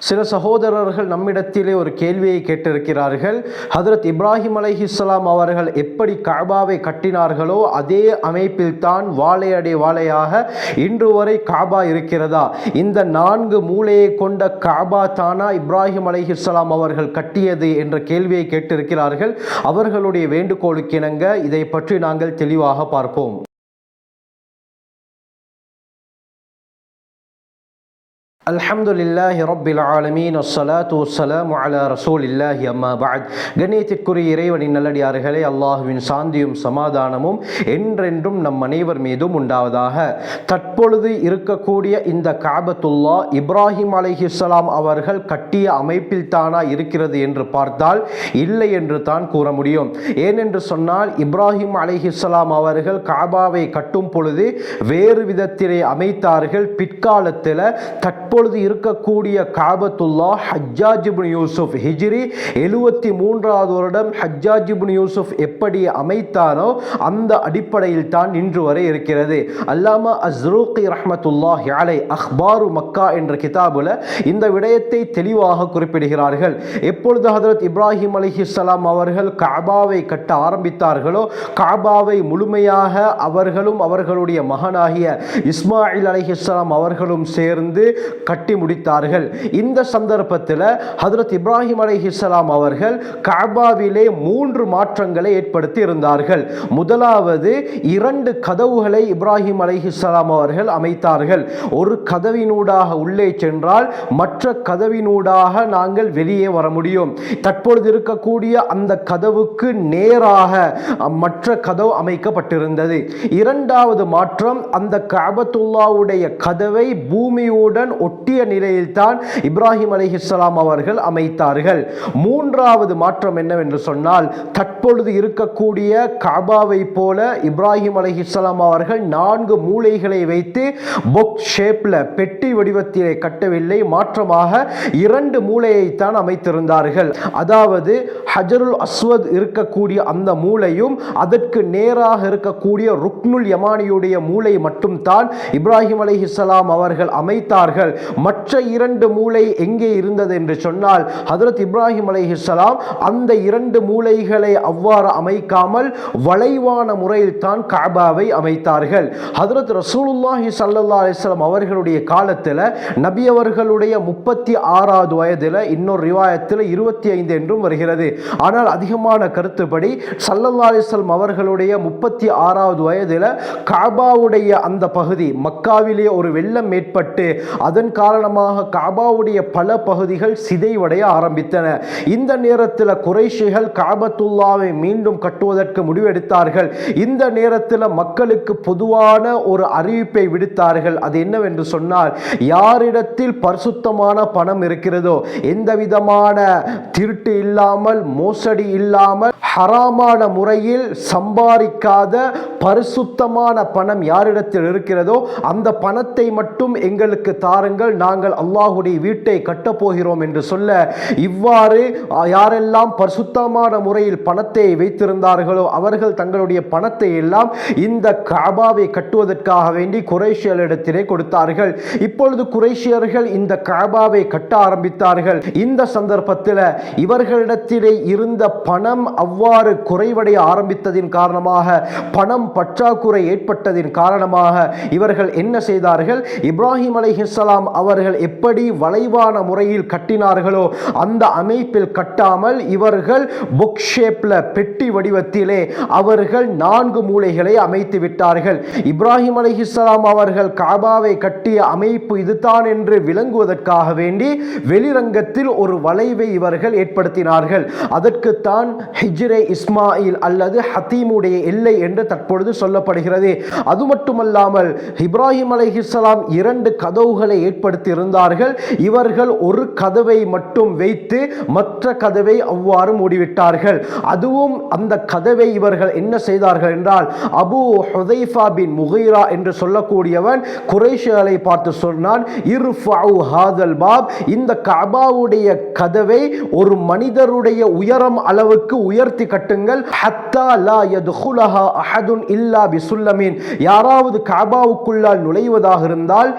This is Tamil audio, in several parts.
சில சகோதரர்கள் நம்மிடத்திலே ஒரு கேள்வியை கேட்டிருக்கிறார்கள். ஹதரத் இப்ராஹிம் அலைஹிஸ்ஸலாம் அவர்கள் எப்படி காபாவை கட்டினார்களோ அதே அமைப்பில் தான் வாழையடி வாழையாக இன்று வரை காபா இருக்கிறதா? இந்த 4 மூலையை கொண்ட காபா தானா இப்ராஹிம் அலைஹிஸ்ஸலாம் அவர்கள் கட்டியது என்ற கேள்வியை கேட்டிருக்கிறார்கள். அவர்களுடைய வேண்டுகோளுக்கிணங்க இதை பற்றி நாங்கள் தெளிவாக பார்ப்போம். அல்ஹம்துலில்லாஹி ரப்பில் ஆலமீன் வஸ்ஸலாத்து வஸ்ஸலாமு அலா ரசூலில்லாஹி அம்மா பஅத். கண்ணியத்திற்குரிய இறைவனின் நல்லடியார்களே, அல்லாஹ்வின் சாந்தியும் சமாதானமும் என்றென்றும் நம் அனைவர் மீதும் உண்டாவதாக. தற்பொழுது இருக்கக்கூடிய இந்த காபத்துல்லா இப்ராஹிம் அலைஹிஸ்ஸலாம் அவர்கள் கட்டிய அமைப்பில் தானா இருக்கிறது என்று பார்த்தால் இல்லை என்று தான் கூற முடியும். ஏனென்று சொன்னால் இப்ராஹிம் அலைஹிஸ்ஸலாம் அவர்கள் காபாவை கட்டும் பொழுது வேறு விதத்திலே அமைத்தார்கள். பிற்காலத்தில் இப்பொழுது இருக்கக்கூடிய காபத்துல்லா ஹஜ்ஜாஜ் இப்னு யூசுப் ஹிஜ்ரி 73வது வருடம் ஹஜ்ஜாஜ் இப்னு யூசுப் எப்படி அமைத்தானோ அந்த அடிப்படையில் தான் இன்று வரை இருக்கிறது. அல்லாமா அஸ்ரூகி ரஹ்மத்துல்லாஹி அலைஹி அக்பாரு மக்கா என்ற கிதாபுல இந்த விடயத்தை தெளிவாக குறிப்பிடுகிறார்கள். எப்பொழுது ஹதரத் இப்ராஹிம் அலைஹிஸ்ஸலாம் அவர்கள் காபாவை கட்ட ஆரம்பித்தார்களோ காபாவை முழுமையாக அவர்களும் அவர்களுடைய மகனாகிய இஸ்மாயில் அலைஹிஸ்ஸலாம் அவர்களும் சேர்ந்து கட்டி முடித்தார்கள். இந்த சந்தர்ப்பத்தில் ஹதரத் இப்ராஹிம் அலைஹிஸ்ஸலாம் அவர்கள் காபாவிலே 3 மாற்றங்களை ஏற்படுத்தி இருந்தார்கள். முதலாவது 2 கதவுகளை இப்ராஹிம் அலைஹிஸ்ஸலாம் அவர்கள் அமைத்தார்கள். ஒரு கதவினூடாக உள்ளே சென்றால் மற்ற கதவினூடாக நாங்கள் வெளியே வர முடியும். தற்பொழுது இருக்கக்கூடிய அந்த கதவுக்கு நேராக மற்ற கதவு அமைக்கப்பட்டிருந்தது. இரண்டாவது மாற்றம், அந்த காபத்துல்லாவுடைய கதவை பூமியுடன் ஒட்டிய நிலையில் தான் இப்ராஹிம் அலைஹிஸ்ஸலாம் அவர்கள் அமைத்தார்கள். மூன்றாவது மாற்றம் என்னவென்று சொன்னால், தற்பொழுது இருக்கக்கூடிய காபாவை போல இப்ராஹிம் அலைஹிஸ்ஸலாம் அவர்கள் 4 மூலைகளை வைத்து பாக்ஸ் ஷேப்ல பெட்டி வடிவத்திலே கட்டவில்லை. மாற்றமாக 2 மூலையை தான் அமைத்திருந்தார்கள். அதாவது ஹஜருல் அஸ்வத் இருக்கக்கூடிய அந்த மூலையும் அதற்கு நேராக இருக்கக்கூடிய ருக்னுல் யமானியுடைய மூலை மட்டும் தான் இப்ராஹிம் அலைஹிஸ்ஸலாம் அவர்கள் அமைத்தார்கள். மற்ற 2 மூலை எங்கே இருந்தது என்று சொன்னால், ஹதரத் இப்ராஹிம் அலைஹிஸ்ஸலாம் அந்த 2 மூலைகளை அவ்வாறு அமைக்காமல் வளைவான முறையில் தான் காபாவை அமைத்தார்கள். ஹதரத் ரசூலுல்லாஹி ஸல்லல்லாஹு அலைஹி வஸல்லம் அவர்களுடைய காலத்தில் நபி அவர்களுடைய 36வது வயதில், இன்னொரு ரிவாயத்தில் 25 என்றும் வருகிறது. ஆனால் அதிகமான கருத்துப்படி ஸல்லல்லாஹு அலைஹி வஸல்லம் அவர்களுடைய 36வது வயதில் காபாவுடைய அந்த பகுதி மக்காவிலே ஒரு வெள்ளம் ஏற்பட்டு அதன் காரணமாக காபாவுடைய பல பகுதிகள் சிதைவடைய ஆரம்பித்தன. இந்த நேரத்தில் குறைஷிகள் காபத்துல்லாவை மீண்டும் கட்டுவதற்கு முடிவெடுத்தார்கள். இந்த நேரத்தில் மக்களுக்கு பொதுவான ஒரு அறிவிப்பை விடுத்தார்கள். அது என்னவென்று சொன்னால், யாரிடத்தில் பரிசுத்தமான பணம் இருக்கிறதோ, எந்த விதமான திருட்டு இல்லாமல் மோசடி இல்லாமல் ஹராமான முறையில் சம்பாதிக்காத பரிசுத்தமான பணம் யாரிடத்தில் இருக்கிறதோ அந்த பணத்தை மட்டும் எங்களுக்கு தாருங்கள், நாங்கள் அல்லாஹுடைய வீட்டை கட்டப்போகிறோம் என்று சொல்ல, இவ்வாறு யாரெல்லாம் பரிசுத்தமான முறையில் பணத்தை வைத்திருந்தார்களோ அவர்கள் தங்களுடைய பணத்தை எல்லாம் இந்த காபாவை கட்டுவதற்காக வேண்டி குறைஷியர்களிடத்திலே கொடுத்தார்கள். இப்பொழுது குறைஷியர்கள் இந்த காபாவை கட்ட ஆரம்பித்தார்கள். இந்த சந்தர்ப்பத்தில் இவர்களிடத்திலே இருந்த பணம் அவ்வாறு குறைவடைய ஆரம்பித்ததின் காரணமாக, பணம் பற்றாக்குறை ஏற்பட்டதின் காரணமாக இவர்கள் என்ன செய்தார்கள், இப்ராஹிம் அலைஹிஸ்ஸலாம் அவர்கள் எப்படி வளைவான முறையில் கட்டினார்களோ அந்த அமைப்பில் கட்டாமல் இவர்கள் பாக்ஸ் ஷேப்ல பெட்டி வடிவத்திலே அவர்கள் 4 மூலைகளை அமைத்து விட்டார்கள். இப்ராஹிம் அலைஹிஸ்ஸலாம் அவர்கள் காபாவை கட்டிய அமைப்பு இதுதான் என்று விளங்குவதற்காக வேண்டி வெளிரங்கத்தில் ஒரு வளைவை இவர்கள் ஏற்படுத்தினார்கள். அதற்குத்தான் ஹிஜ்ரே இஸ்மாயில் அல்லது ஹத்தீமுடைய எல்லை என்று தற்பொழுது சொல்லப்படுகிறது. அது மட்டுமல்லாமல் இப்ராஹிம் அலைஹிஸ்ஸலாம் 2 கதவுகளை ஏற்படுத்தி இருந்தார்கள். இவர்கள் ஒரு கதவை மட்டும் வைத்து மற்ற கதவை அவ்வாறு மூடிவிட்டார்கள். அதுவும் அந்த கதவை இவர்கள் என்ன செய்தார்கள் என்றால், அபு ஹுதைஃபா பின் முகைரா என்று சொல்லக்கூடியவன் குறைஷிகளை பார்த்து சொன்னான், இர்ஃபஉ ஹாதல் பாப், இந்த கஅபாவுடைய கதவை ஒரு மனிதருடைய உயரம் அளவுக்கு உயர்த்தி உயர்த்தி கட்டுங்கள். ஹத்தா லா யதுகுலஹா அஹதுன் இல்லா பிசுல்லமின், யாராவது காபாவுக்குள்ளால் நுழைவதாக இருந்தால்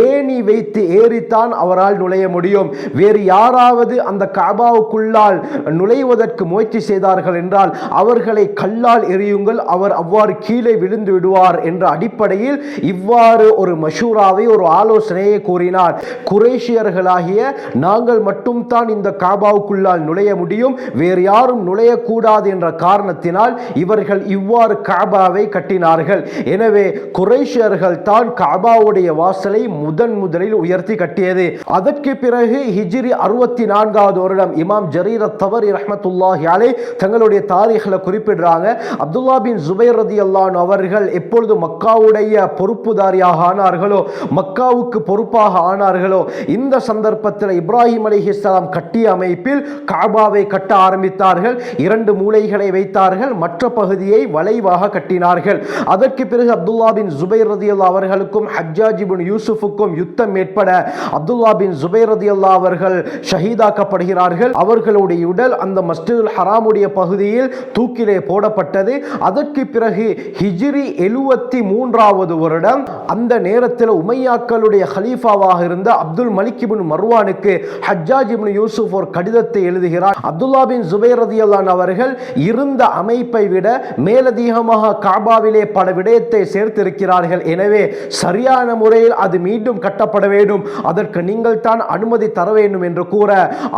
ஏணி வைத்து ஏறித்தான் அவரால் நுழைய முடியும். வேறு யாராவது அந்த காபாவுக்குள்ளால் நுழைவதற்கு முயற்சி செய்தார்கள் என்றால் அவர்களை கல்லால் எறியுங்கள், அவர் அவ்வாறு கீழே விழுந்து விடுவார் என்ற அடிப்படையில் இவ்வாறு ஒரு மஷூராவை, ஒரு ஆலோசனையை கூறினார். குறைஷியர்களாகிய நாங்கள் மட்டும் தான் இந்த காபாவுக்குள்ளால் நுழைய முடியும், வேறு யாரும் நுழையக்கூடாது என்ற காரணத்தினால் இவர்கள் இவ்வாறு காபாவை கட்டினார்கள். எனவே குறைஷியர்கள் தான் காபாவுடைய வாசலை முதலில் உயர்த்தி கட்டியது. அதற்கு பிறகு ஹிஜ்ரி 64வது வருடம் இமாம் ஜரீர் அத்-தபரி ரஹ்மத்துல்லாஹி அலைஹி தங்களுடைய தாரீஹ்ல குறிப்பிடுறாங்க, அப்துல்லா பின் ஜுபைர் ரலியல்லாஹு அன்ஹு அவர்கள் எப்பொழுது மக்காவுடைய பொறுப்புதாரியாக ஆனார்களோ, மக்காவுக்கு பொறுப்பாக ஆனார்களோ, இந்த சந்தர்ப்பத்தில் இப்ராஹிம் அலைஹிஸ்ஸலாம் கட்டிய அமைப்பில் காபாவை கட்ட ஆரம்பித்தார்கள். 2 மூலைகளை வைத்தார்கள், மற்ற பகுதியை வளைவாக கட்டினார்கள். அதற்கு பிறகு அப்துல்லா பின் ஜுபைர் ரலியல்லாஹு அவர்களுக்கும் ஹஜ்ஜாஜ் இப்னு யூசுஃபுக்கும் யுத்தம் ஏற்பட அப்துல்லா பின் ஜுபைர் ரலியல்லாஹு அவர்கள் ஷஹீதாக்கப்படுகிறார்கள். அவர்களுடைய உடல் அந்த மஸ்ஜிதுல் ஹராமுடைய பகுதியில் தூக்கிலே போடப்பட்டது. அதற்கு பிறகு ஹிஜ்ரி 73வது வருடம் அந்த நேரத்தில் உமையாக்களுடைய ஹலீஃபாவாக இருந்த அப்துல் மலிக் இப்னு மர்வானுக்கு ஹஜ்ஜாஜ் இப்னு யூசுப் ஒரு கடிதத்தை எழுதுகிறார். அப்துல்லா பின் ஜுபைர் ரலியல்லாஹு அன்ஹு அவர்கள் இருந்த அமைப்பை விட மேலதிகமாக காபாவிலே பல விடயத்தை சேர்த்திருக்கிறார்கள். எனவே சரியான முறையில் அது மீண்டும் கட்டப்பட வேண்டும், அதற்கு நீங்கள் தான் அனுமதி தர வேண்டும் என்று கூற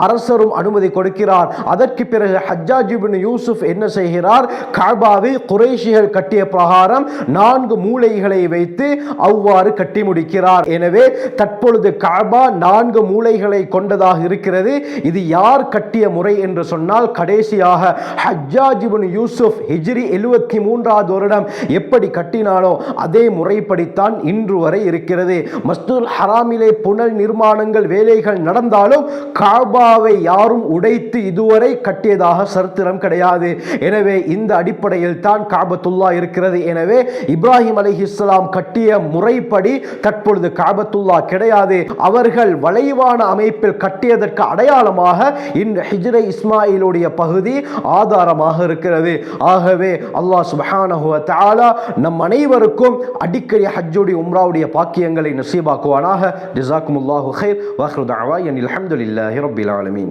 அரசரும் அனுமதி கொடுக்கிறார். அதற்கு பிறகு ஹஜ்ஜாஜ் இப்னு யூசுப் என்ன செய்கிறார், காபாவை குறைஷிகள் கட்டிய பிரகாரம் 4 மூலைகளை வைத்து அவ்வாறு கட்டி முடிக்கிறார். எனவே தற்பொழுது காபா 4 மூலைகளை கொண்டதாக இருக்கிறது. இது யார் கட்டிய முறை என்று சொன்னால் கடைசியாக ஹஜ்ஜாஜ் இப்னு யூசுப் ஹிஜ்ரி 73வது வருடம் எப்படி கட்டினானோ அதே முறைப்படித்தான் இன்று வரை இருக்கிறது. மஸ்ஜிதுல் ஹராமிலே புனல் நிர்மாணங்கள் வேலைகள் நடந்தாலும் காபாவை யாரும் உடைத்து இதுவரை கட்டியதாக சரித்திரம் கிடையாது. எனவே இந்த அடிப்படையில் தான் காபத்துல்லா இருக்கிறது. எனவே இப்ராஹிம் அலைஹிஸ்ஸலாம் கட்டிய முறைப்படி தற்பொழுது காபத்துல்லா கிடையாது. அவர்கள் வளைவான அமைப்பில் கட்டியதற்கு அடையாளமாக இந்த ஹிஜ்ரை இஸ்மாயிலுடைய பகுதி ஆதாரமாக இருக்கிறது. ஆகவே அல்லாஹ் சுப்ஹானஹு வ தஆலா நம் அனைவருக்கும் அடிக்கடி ஹஜ்ஜுடைய உம்ராவுடைய பாக்கியங்களை நசீபாக்குவானாக. ஜஸாக்குமுல்லாஹு கைர். வ ஆகிரு தஅவானா அல்ஹம்துலில்லாஹி ரப்பில் ஆலமீன்.